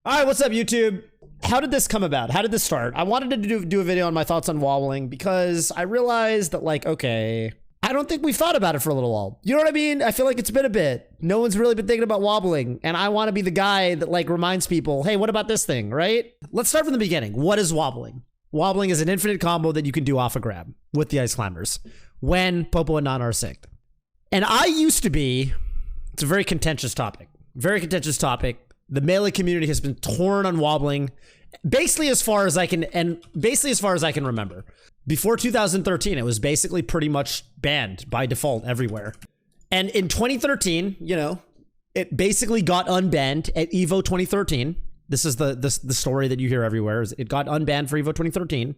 All right, what's up, YouTube? How did this come about? How did this start? I wanted to do a video on my thoughts on wobbling because I realized that, like, okay, I don't think we've thought about it for a little while. You know what I mean? I feel like it's been a bit. No one's really been thinking about wobbling, and I want to be the guy that, like, reminds people, hey, what about this thing, right? Let's start from the beginning. What is wobbling? Wobbling is an infinite combo that you can do off a grab with the Ice Climbers when Popo and Nana are synced. And I used to be, it's a very contentious topic. Very contentious topic. The melee community has been torn on wobbling basically as far as I can remember. Before 2013, it was basically pretty much banned by default everywhere. And in 2013, you know, it basically got unbanned at EVO 2013. This is the story that you hear everywhere. Is it got unbanned for EVO 2013.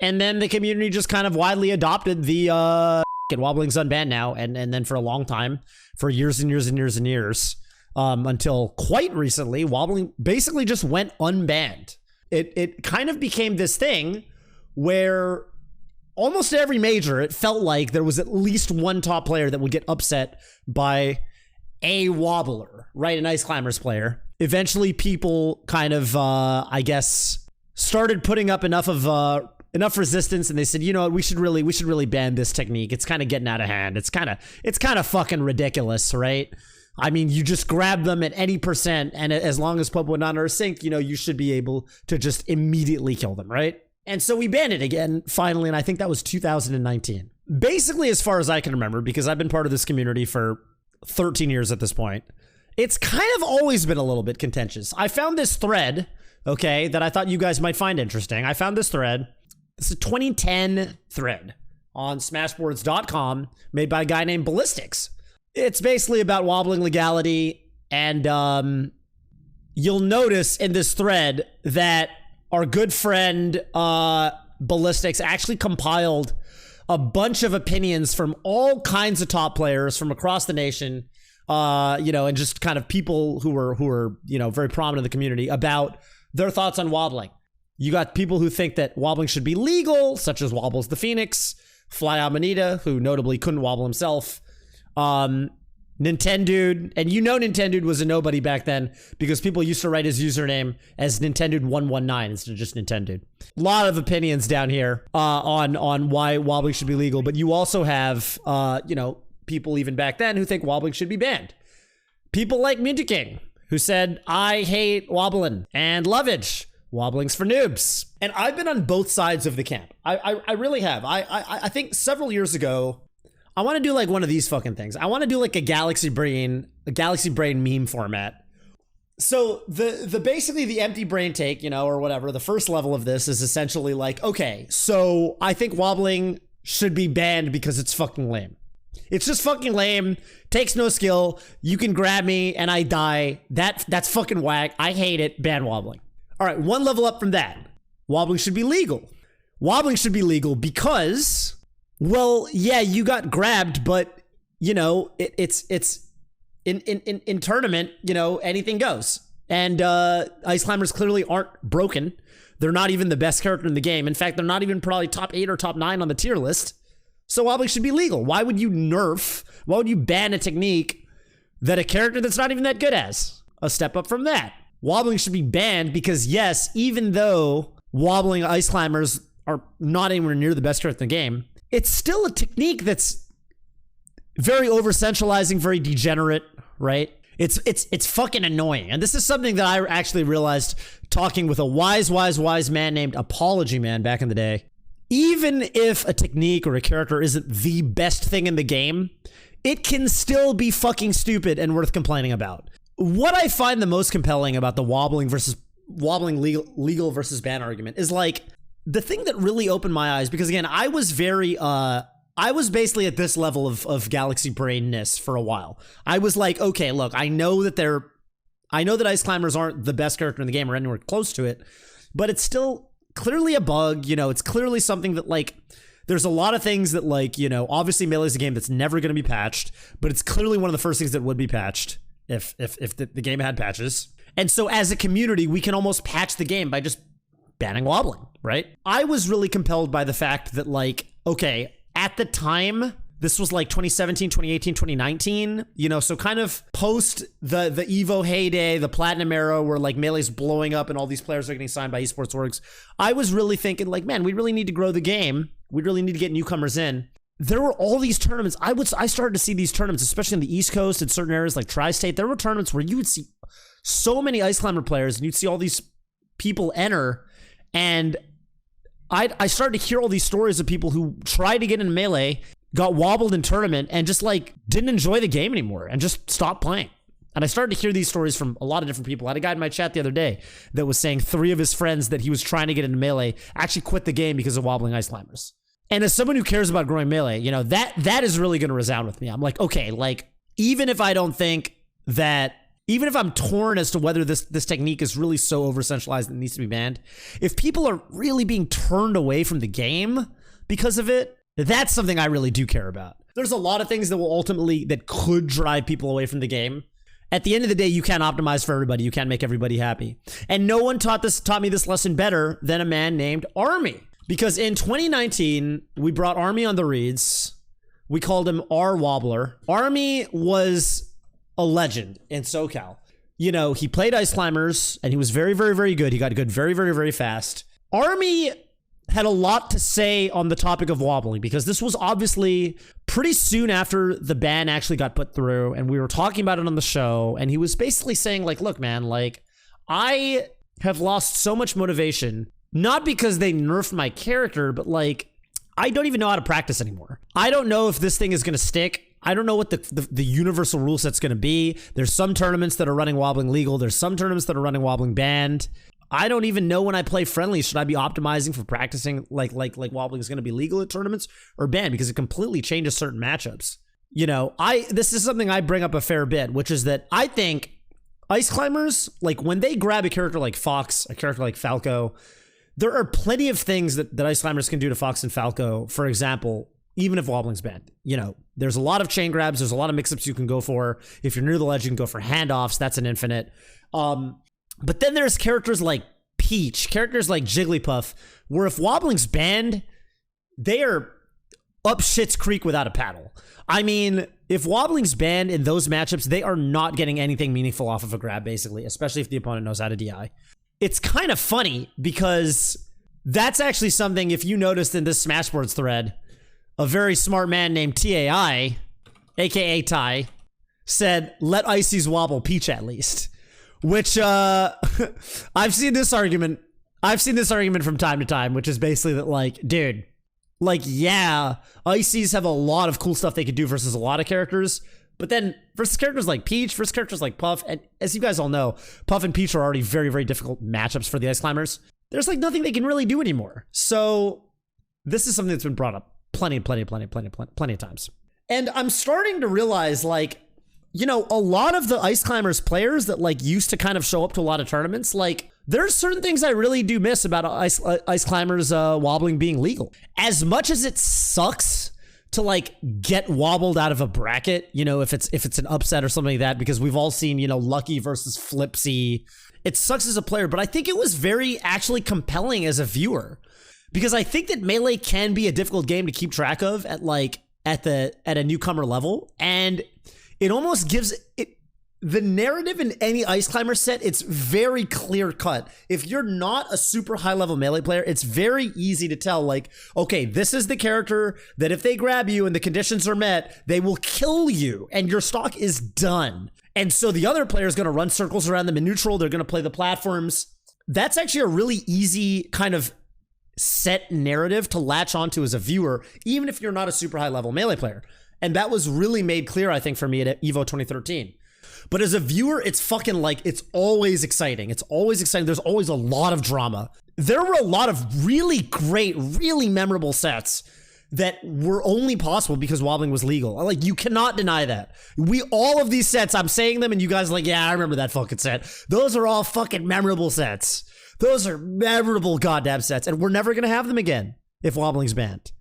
And then the community just kind of widely adopted the wobbling's unbanned now, and then for a long time, for years and years and years and years, until quite recently, wobbling basically just went unbanned. It kind of became this thing where almost every major, it felt like there was at least one top player that would get upset by a wobbler, right? An Ice Climbers player. Eventually, people kind of, I guess, started putting up enough resistance, and they said, you know what, we should really ban this technique. It's kind of getting out of hand. It's kind of fucking ridiculous, right? I mean, you just grab them at any percent, and as long as Popo and Nana are synced, you know, you should be able to just immediately kill them, right? And so we banned it again, finally, and I think that was 2019. Basically, as far as I can remember, because I've been part of this community for 13 years at this point, it's kind of always been a little bit contentious. I found this thread, okay, that I thought you guys might find interesting. I found this thread. This is a 2010 thread on smashboards.com made by a guy named Ballistics. It's basically about wobbling legality, and you'll notice in this thread that our good friend Ballistics actually compiled a bunch of opinions from all kinds of top players from across the nation, you know, and just kind of people who were you know, very prominent in the community about their thoughts on wobbling. You got people who think that wobbling should be legal, such as Wobbles the Phoenix, Fly Amanita, who notably couldn't wobble himself, Nintendude, and you know Nintendude was a nobody back then because people used to write his username as Nintendude119 instead of just Nintendude. A lot of opinions down here on why wobbling should be legal, but you also have you know, people even back then who think wobbling should be banned. People like Minty King, who said, I hate wobbling, and Lovage, wobbling's for noobs. And I've been on both sides of the camp. I really have. I think several years ago, I want to do like one of these fucking things. I want to do like a Galaxy Brain meme format. So the basically the empty brain take, you know, or whatever, the first level of this is essentially like, okay, so I think wobbling should be banned because it's fucking lame. It's just fucking lame, takes no skill, you can grab me and I die. That's fucking whack. I hate it, ban wobbling. All right, one level up from that. Wobbling should be legal. Wobbling should be legal because, well, yeah, you got grabbed, but you know, it's in tournament, you know, anything goes. And Ice Climbers clearly aren't broken. They're not even the best character in the game. In fact, they're not even probably top 8 or top 9 on the tier list. So wobbling should be legal. Why would you why would you ban a technique that a character that's not even that good has? A step up from that. Wobbling should be banned because, yes, even though wobbling Ice Climbers are not anywhere near the best character in the game, it's still a technique that's very over-centralizing, very degenerate, right? It's fucking annoying. And this is something that I actually realized talking with a wise man named Apology Man back in the day. Even if a technique or a character isn't the best thing in the game, it can still be fucking stupid and worth complaining about. What I find the most compelling about the wobbling legal versus ban argument is like the thing that really opened my eyes, because again, I was basically at this level of Galaxy Brainness for a while. I was like, okay, look, I know that Ice Climbers aren't the best character in the game or anywhere close to it, but it's still clearly a bug. You know, it's clearly something that, like, there's a lot of things that, like, you know, obviously Melee is a game that's never going to be patched, but it's clearly one of the first things that would be patched if the game had patches. And so as a community, we can almost patch the game by just banning wobbling, right? I was really compelled by the fact that, like, okay, at the time, This was like 2017, 2018, 2019, you know, so kind of post the Evo heyday, the Platinum era where like Melee's blowing up and all these players are getting signed by esports orgs. I was really thinking like, man, we really need to grow the game. We really need to get newcomers in. There were all these tournaments. I started to see these tournaments, especially on the East Coast in certain areas like Tri-State. There were tournaments where you would see so many Ice Climber players and you'd see all these people enter, and I started to hear all these stories of people who tried to get in Melee, got wobbled in tournament, and just like didn't enjoy the game anymore and just stopped playing. And I started to hear these stories from a lot of different people. I had a guy in my chat the other day that was saying 3 of his friends that he was trying to get into Melee actually quit the game because of wobbling Ice Climbers. And as someone who cares about growing Melee, you know, that is really going to resound with me. I'm like, okay, like, even if I don't think that, even if I'm torn as to whether this technique is really so over-centralized that it needs to be banned, if people are really being turned away from the game because of it, that's something I really do care about. There's a lot of things that will ultimately, that could drive people away from the game. At the end of the day, you can't optimize for everybody. You can't make everybody happy. And no one taught me this lesson better than a man named Army. Because in 2019, we brought Army on the reads. We called him R Wobbler. Army was a legend in SoCal. You know, he played Ice Climbers, and he was very, very, very good. He got good very, very, very fast. Army had a lot to say on the topic of wobbling, because this was obviously pretty soon after the ban actually got put through, and we were talking about it on the show, and he was basically saying, like, look, man, like, I have lost so much motivation, not because they nerfed my character, but like, I don't even know how to practice anymore. I don't know if this thing is going to stick. I don't know what the universal rule set's going to be. There's some tournaments that are running wobbling legal. There's some tournaments that are running wobbling banned. I don't even know when I play friendly, should I be optimizing for practicing like wobbling is going to be legal at tournaments or banned, because it completely changes certain matchups. You know, this is something I bring up a fair bit, which is that I think Ice Climbers, like when they grab a character like Fox, a character like Falco, there are plenty of things that Ice Climbers can do to Fox and Falco. For example, even if wobbling's banned, you know, there's a lot of chain grabs. There's a lot of mix-ups you can go for. If you're near the ledge, you can go for handoffs. That's an infinite. But then there's characters like Peach, characters like Jigglypuff, where if wobbling's banned, they are up shit's creek without a paddle. I mean, if wobbling's banned in those matchups, they are not getting anything meaningful off of a grab, basically, especially if the opponent knows how to DI. It's kind of funny because that's actually something, if you noticed in this Smashboards thread, a very smart man named TAI, aka Ty, said, let Ices wobble Peach at least. Which, I've seen this argument from time to time, which is basically that, like, dude, like, yeah, Ices have a lot of cool stuff they could do versus a lot of characters, but then versus characters like Peach, versus characters like Puff, and as you guys all know, Puff and Peach are already very, very difficult matchups for the Ice Climbers. There's like nothing they can really do anymore. So this is something that's been brought up plenty of times. And I'm starting to realize, like, you know, a lot of the Ice Climbers players that like used to kind of show up to a lot of tournaments, like, there's certain things I really do miss about Ice Climbers wobbling being legal. As much as it sucks to like get wobbled out of a bracket, you know, if it's an upset or something like that, because we've all seen, you know, Lucky versus Flipsy. It sucks as a player, but I think it was very actually compelling as a viewer, because I think that Melee can be a difficult game to keep track of at a newcomer level, and it almost gives it the narrative in any Ice Climber set. It's very clear cut. If you're not a super high level Melee player, it's very easy to tell, like, okay, this is the character that if they grab you and the conditions are met, they will kill you and your stock is done. And so the other player is going to run circles around them in neutral. They're going to play the platforms. That's actually a really easy kind of set narrative to latch onto as a viewer, even if you're not a super high level Melee player. And that was really made clear, I think, for me at EVO 2013. But as a viewer, it's fucking like, it's always exciting. It's always exciting. There's always a lot of drama. There were a lot of really great, really memorable sets that were only possible because wobbling was legal. Like, you cannot deny that. All of these sets, I'm saying them and you guys are like, yeah, I remember that fucking set. Those are all fucking memorable sets. Those are memorable goddamn sets. And we're never going to have them again if wobbling's banned.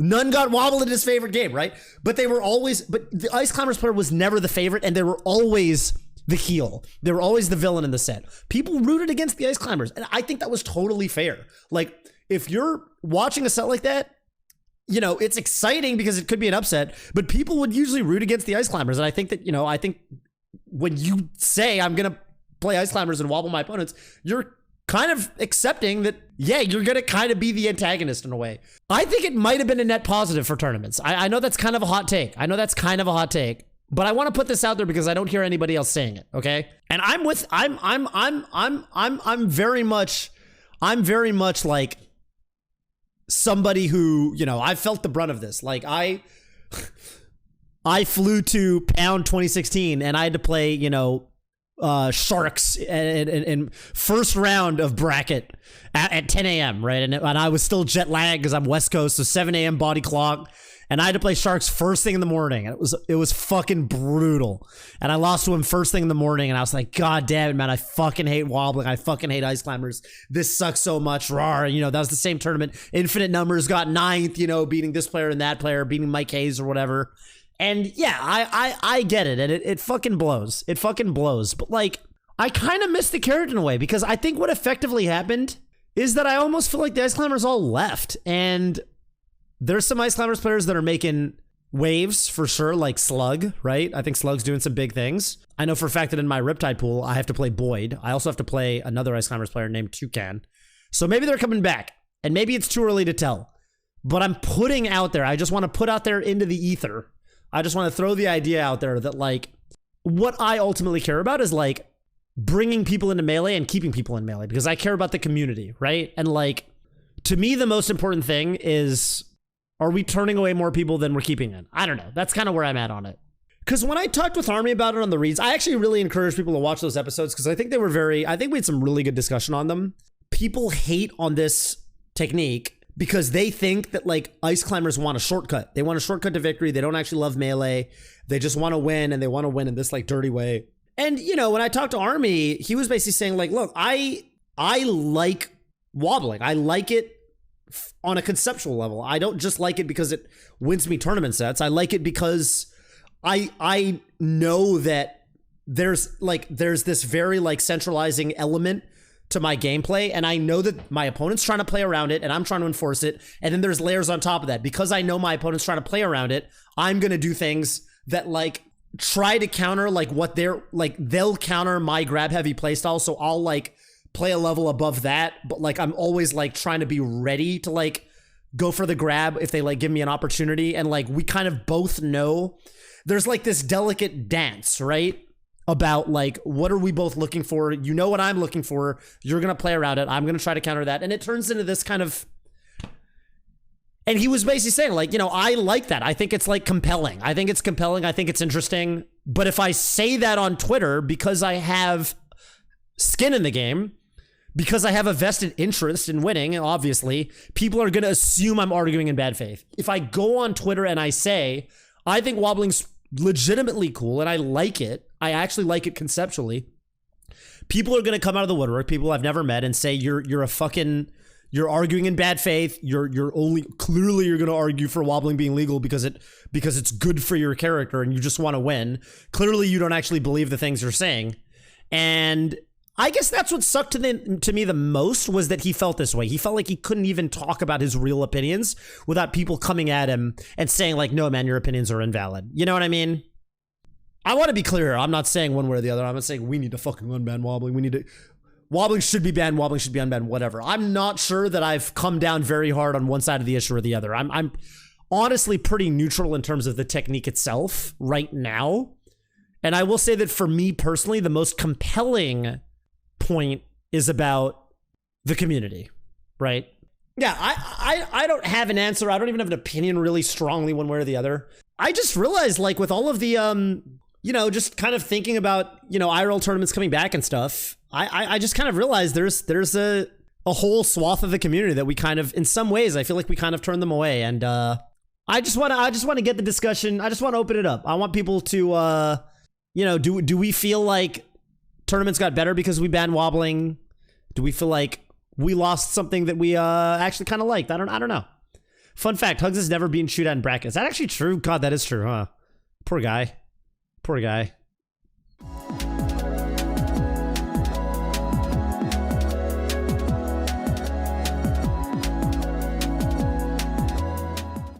None got wobbled in his favorite game, right? But the Ice Climbers player was never the favorite, and they were always the heel. They were always the villain in the set. People rooted against the Ice Climbers, and I think that was totally fair. Like, if you're watching a set like that, you know, it's exciting because it could be an upset, but people would usually root against the Ice Climbers. And I think that, you know, I think when you say I'm going to play Ice Climbers and wobble my opponents, you're kind of accepting that, yeah, you're going to kind of be the antagonist in a way. I think it might have been a net positive for tournaments. I know that's kind of a hot take. But I want to put this out there because I don't hear anybody else saying it, okay? And I'm very much like somebody who, you know, I felt the brunt of this. Like I flew to Pound 2016 and I had to play, you know, Sharks in first round of bracket at 10 a.m., right? And I was still jet lagged because I'm West Coast, so 7 a.m. body clock. And I had to play Sharks first thing in the morning. And it was fucking brutal. And I lost to him first thing in the morning. And I was like, God damn it, man. I fucking hate wobbling. I fucking hate Ice Climbers. This sucks so much. Rawr. You know, that was the same tournament. Infinite Numbers got 9th, you know, beating this player and that player, beating Mike Hayes or whatever. And yeah, I get it. And it fucking blows. It fucking blows. But like, I kind of missed the carrot in a way because I think what effectively happened is that I almost feel like the Ice Climbers all left. And there's some Ice Climbers players that are making waves for sure, like Slug, right? I think Slug's doing some big things. I know for a fact that in my Riptide pool, I have to play Boyd. I also have to play another Ice Climbers player named Toucan. So maybe they're coming back, and maybe it's too early to tell. But I'm putting out there, I just want to put out there into the ether. I just want to throw the idea out there that like, what I ultimately care about is like bringing people into Melee and keeping people in Melee because I care about the community, right? And like, to me, the most important thing is, are we turning away more people than we're keeping in? I don't know. That's kind of where I'm at on it. Because when I talked with Army about it on the reads, I actually really encouraged people to watch those episodes because I think I think we had some really good discussion on them. People hate on this technique because they think that like Ice Climbers want a shortcut. They want a shortcut to victory. They don't actually love Melee. They just want to win, and they want to win in this like dirty way. And, you know, when I talked to Army, he was basically saying like, look, I like wobbling. I like it on a conceptual level. I don't just like it because it wins me tournament sets. I like it because I know that there's this very like centralizing element to my gameplay, and I know that my opponent's trying to play around it and I'm trying to enforce it, and then there's layers on top of that. Because I know my opponent's trying to play around it, I'm gonna do things that like try to counter like what they'll counter my grab heavy playstyle, so I'll like play a level above that, but like I'm always like trying to be ready to like go for the grab if they like give me an opportunity. And like we kind of both know there's like this delicate dance, right? About like, what are we both looking for? You know what I'm looking for. You're gonna play around it. I'm gonna try to counter that. And it turns into this kind of, and he was basically saying like, you know, I like that. I think it's like compelling. I think it's compelling. I think it's interesting. But if I say that on Twitter because I have skin in the game, because I have a vested interest in winning, obviously, people are going to assume I'm arguing in bad faith. If I go on Twitter and I say, I think wobbling's legitimately cool and I like it, I actually like it conceptually, people are going to come out of the woodwork, people I've never met, and say, you're arguing in bad faith. Clearly you're going to argue for wobbling being legal because it's good for your character and you just want to win. Clearly you don't actually believe the things you're saying. And I guess that's what sucked to me the most, was that he felt this way. He felt like he couldn't even talk about his real opinions without people coming at him and saying like, no, man, your opinions are invalid. You know what I mean? I want to be clear. I'm not saying one way or the other. I'm not saying we need to fucking unban wobbling. Wobbling should be banned. Wobbling should be unbanned, whatever. I'm not sure that I've come down very hard on one side of the issue or the other. I'm honestly pretty neutral in terms of the technique itself right now. And I will say that for me personally, the most compelling point is about the community, right? Yeah, I don't have an answer. I don't even have an opinion really strongly one way or the other. I just realized, like, with all of the, you know, just kind of thinking about, you know, IRL tournaments coming back and stuff, I just kind of realized there's a whole swath of the community that we kind of, in some ways, I feel like we kind of turned them away. And I just want to get the discussion. I just want to open it up. I want people to, you know, do we feel like tournaments got better because we banned wobbling? Do we feel like we lost something that we actually kind of liked? I don't know. Fun fact, Hugs has never been shootout in bracket. Is that actually true? God, that is true, huh? Poor guy.